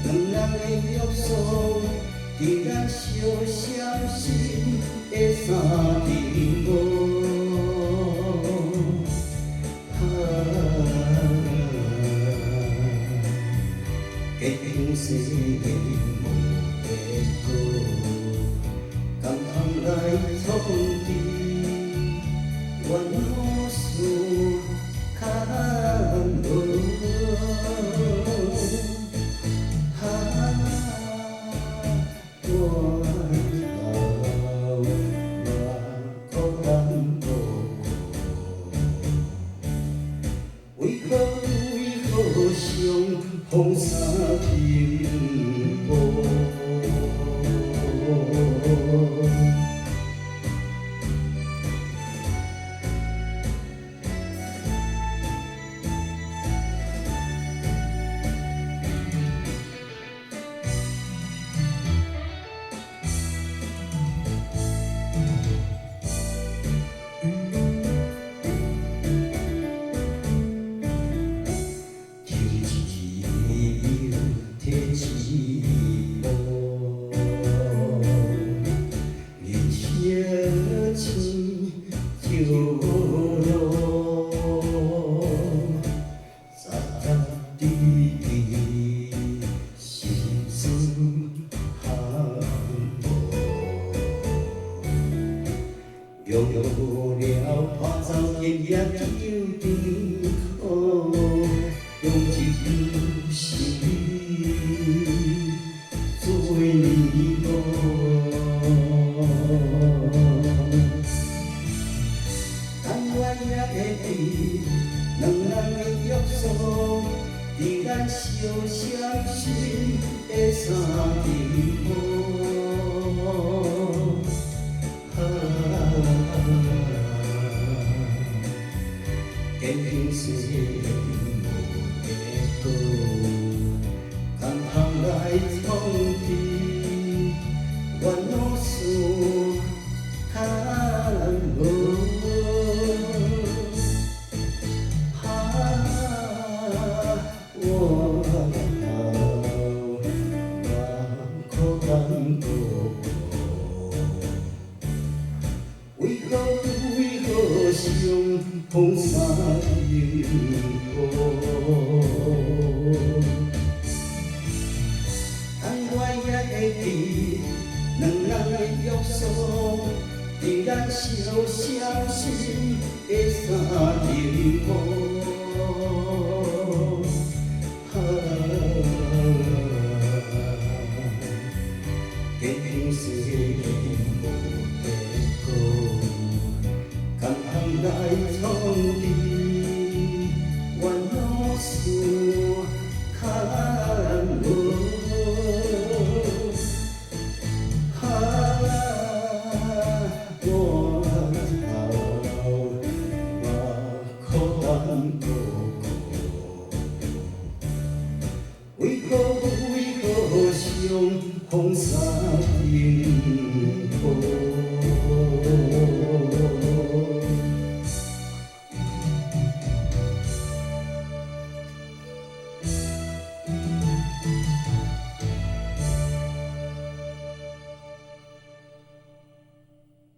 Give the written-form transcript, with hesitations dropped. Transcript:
能让你约束，依然相信的三地路。平时的无结果，甘通来创治，怨我事较无。我老我孤单无，为何相逢三停步？用不了化作天涯救定可，用尽心力作为你但愿也会能让你约束，依然相信的三地路。平时无结果，甘通来创治，怨我事较无。我苦单独，为何相逢三停步？但我也会记，能让你约束，依然相信的三停步。平时无结果，甘通来创治，怨我事较无。我苦单独，为何相逢三停步？